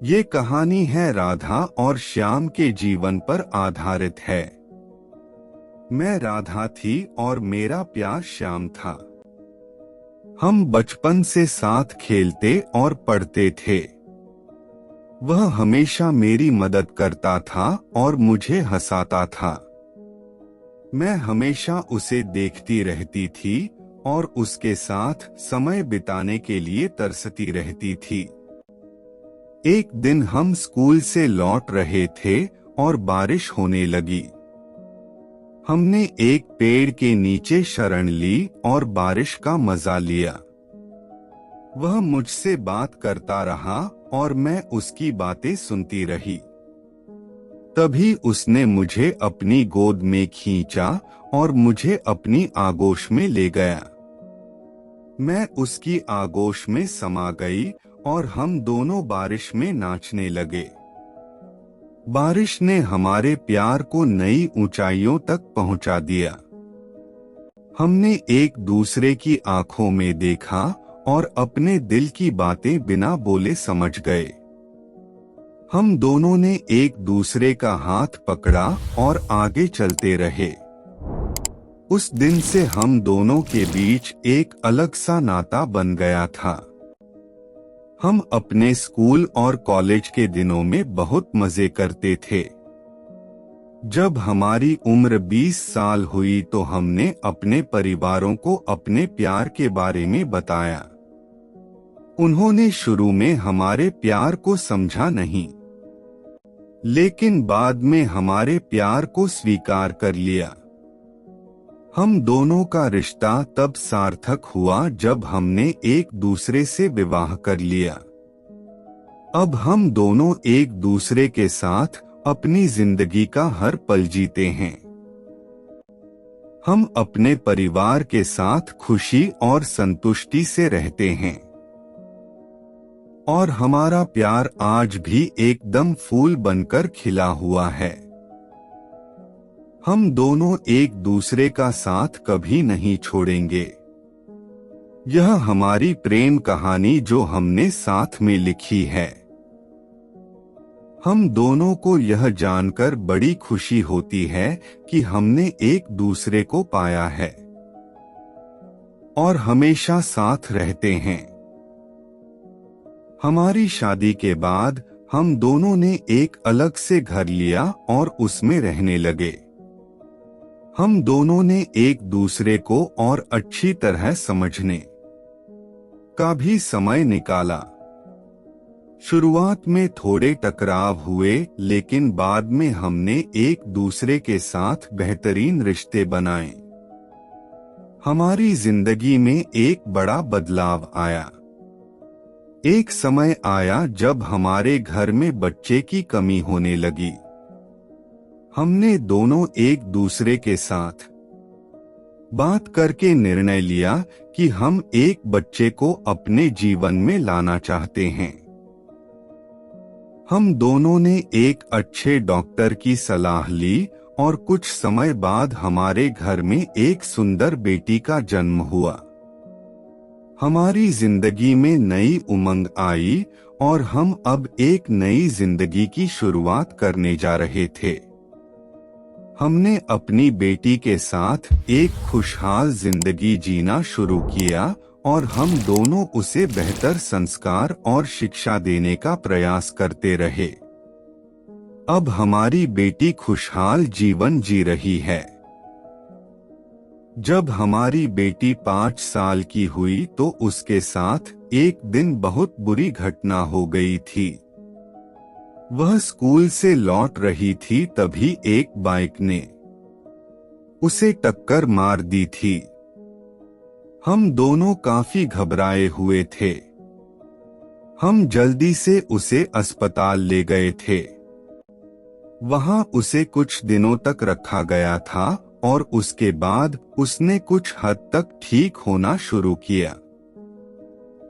ये कहानी है राधा और श्याम के जीवन पर आधारित है। मैं राधा थी और मेरा प्यार श्याम था। हम बचपन से साथ खेलते और पढ़ते थे। वह हमेशा मेरी मदद करता था और मुझे हंसाता था। मैं हमेशा उसे देखती रहती थी और उसके साथ समय बिताने के लिए तरसती रहती थी। एक दिन हम स्कूल से लौट रहे थे और बारिश होने लगी। हमने एक पेड़ के नीचे शरण ली और बारिश का मजा लिया। वह मुझसे बात करता रहा और मैं उसकी बातें सुनती रही। तभी उसने मुझे अपनी गोद में खींचा और मुझे अपनी आगोश में ले गया। मैं उसकी आगोश में समा गई और हम दोनों बारिश में नाचने लगे। बारिश ने हमारे प्यार को नई ऊंचाइयों तक पहुंचा दिया। हमने एक दूसरे की आंखों में देखा और अपने दिल की बातें बिना बोले समझ गए। हम दोनों ने एक दूसरे का हाथ पकड़ा और आगे चलते रहे। उस दिन से हम दोनों के बीच एक अलग सा नाता बन गया था। हम अपने स्कूल और कॉलेज के दिनों में बहुत मजे करते थे। जब हमारी उम्र 20 साल हुई तो हमने अपने परिवारों को अपने प्यार के बारे में बताया। उन्होंने शुरू में हमारे प्यार को समझा नहीं, लेकिन बाद में हमारे प्यार को स्वीकार कर लिया। हम दोनों का रिश्ता तब सार्थक हुआ जब हमने एक दूसरे से विवाह कर लिया। अब हम दोनों एक दूसरे के साथ अपनी जिंदगी का हर पल जीते हैं। हम अपने परिवार के साथ खुशी और संतुष्टि से रहते हैं और हमारा प्यार आज भी एकदम फूल बनकर खिला हुआ है। हम दोनों एक दूसरे का साथ कभी नहीं छोड़ेंगे। यह हमारी प्रेम कहानी जो हमने साथ में लिखी है। हम दोनों को यह जानकर बड़ी खुशी होती है कि हमने एक दूसरे को पाया है और हमेशा साथ रहते हैं। हमारी शादी के बाद हम दोनों ने एक अलग से घर लिया और उसमें रहने लगे। हम दोनों ने एक दूसरे को और अच्छी तरह समझने का भी समय निकाला। शुरुआत में थोड़े टकराव हुए, लेकिन बाद में हमने एक दूसरे के साथ बेहतरीन रिश्ते बनाए। हमारी जिंदगी में एक बड़ा बदलाव आया। एक समय आया जब हमारे घर में बच्चे की कमी होने लगी। हमने दोनों एक दूसरे के साथ बात करके निर्णय लिया कि हम एक बच्चे को अपने जीवन में लाना चाहते हैं। हम दोनों ने एक अच्छे डॉक्टर की सलाह ली और कुछ समय बाद हमारे घर में एक सुंदर बेटी का जन्म हुआ। हमारी जिंदगी में नई उमंग आई और हम अब एक नई जिंदगी की शुरुआत करने जा रहे थे। हमने अपनी बेटी के साथ एक खुशहाल जिंदगी जीना शुरू किया और हम दोनों उसे बेहतर संस्कार और शिक्षा देने का प्रयास करते रहे। अब हमारी बेटी खुशहाल जीवन जी रही है। जब हमारी बेटी 5 साल की हुई तो उसके साथ एक दिन बहुत बुरी घटना हो गई थी। वह स्कूल से लौट रही थी, तभी एक बाइक ने उसे टक्कर मार दी थी। हम दोनों काफी घबराए हुए थे। हम जल्दी से उसे अस्पताल ले गए थे। वहां उसे कुछ दिनों तक रखा गया था और उसके बाद उसने कुछ हद तक ठीक होना शुरू किया।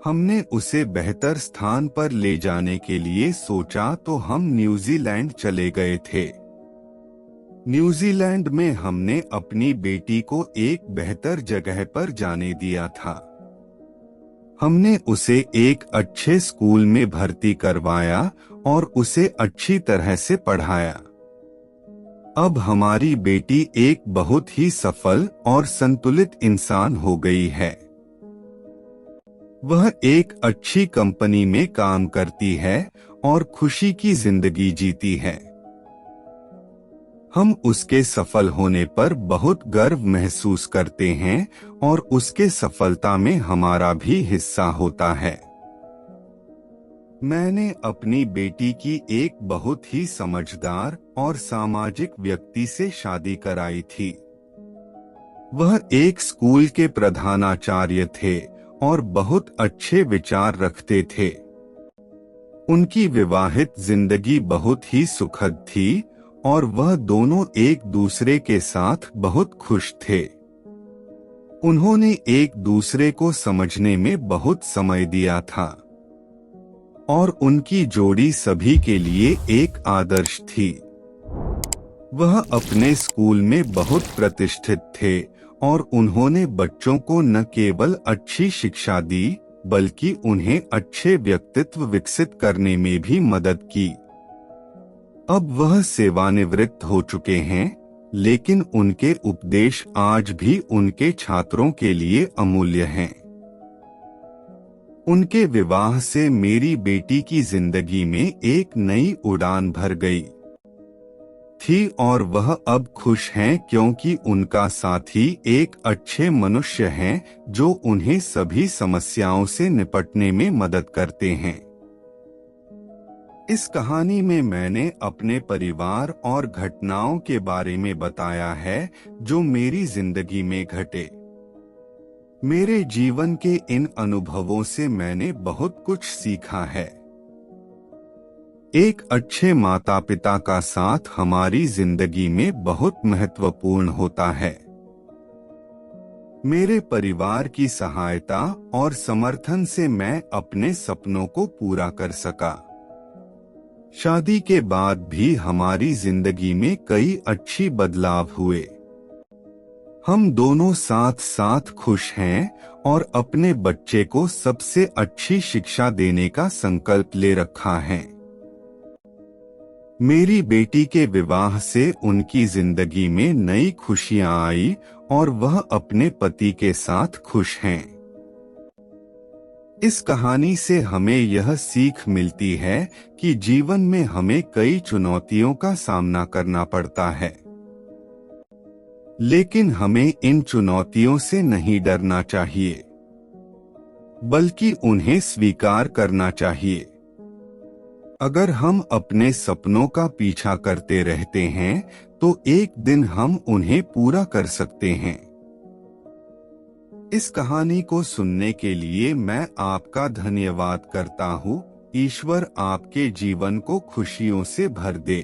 हमने उसे बेहतर स्थान पर ले जाने के लिए सोचा तो हम न्यूजीलैंड चले गए थे। न्यूजीलैंड में हमने अपनी बेटी को एक बेहतर जगह पर जाने दिया था। हमने उसे एक अच्छे स्कूल में भर्ती करवाया और उसे अच्छी तरह से पढ़ाया। अब हमारी बेटी एक बहुत ही सफल और संतुलित इंसान हो गई है। वह एक अच्छी कंपनी में काम करती है और खुशी की जिंदगी जीती है। हम उसके सफल होने पर बहुत गर्व महसूस करते हैं और उसके सफलता में हमारा भी हिस्सा होता है। मैंने अपनी बेटी की एक बहुत ही समझदार और सामाजिक व्यक्ति से शादी कराई थी। वह एक स्कूल के प्रधानाचार्य थे और बहुत अच्छे विचार रखते थे। उनकी विवाहित जिंदगी बहुत ही सुखद थी और वह दोनों एक दूसरे के साथ बहुत खुश थे। उन्होंने एक दूसरे को समझने में बहुत समय दिया था और उनकी जोड़ी सभी के लिए एक आदर्श थी। वह अपने स्कूल में बहुत प्रतिष्ठित थे और उन्होंने बच्चों को न केवल अच्छी शिक्षा दी बल्कि उन्हें अच्छे व्यक्तित्व विकसित करने में भी मदद की। अब वह सेवानिवृत्त हो चुके हैं, लेकिन उनके उपदेश आज भी उनके छात्रों के लिए अमूल्य हैं। उनके विवाह से मेरी बेटी की जिंदगी में एक नई उड़ान भर गई थी और वह अब खुश हैं क्योंकि उनका साथी एक अच्छे मनुष्य हैं जो उन्हें सभी समस्याओं से निपटने में मदद करते हैं। इस कहानी में मैंने अपने परिवार और घटनाओं के बारे में बताया है जो मेरी जिंदगी में घटे। मेरे जीवन के इन अनुभवों से मैंने बहुत कुछ सीखा है। एक अच्छे माता पिता का साथ हमारी जिंदगी में बहुत महत्वपूर्ण होता है। मेरे परिवार की सहायता और समर्थन से मैं अपने सपनों को पूरा कर सका। शादी के बाद भी हमारी जिंदगी में कई अच्छी बदलाव हुए। हम दोनों साथ साथ खुश हैं और अपने बच्चे को सबसे अच्छी शिक्षा देने का संकल्प ले रखा है। मेरी बेटी के विवाह से उनकी जिंदगी में नई खुशियां आई और वह अपने पति के साथ खुश हैं। इस कहानी से हमें यह सीख मिलती है कि जीवन में हमें कई चुनौतियों का सामना करना पड़ता है, लेकिन हमें इन चुनौतियों से नहीं डरना चाहिए, बल्कि उन्हें स्वीकार करना चाहिए। अगर हम अपने सपनों का पीछा करते रहते हैं तो एक दिन हम उन्हें पूरा कर सकते हैं। इस कहानी को सुनने के लिए मैं आपका धन्यवाद करता हूँ। ईश्वर आपके जीवन को खुशियों से भर दे।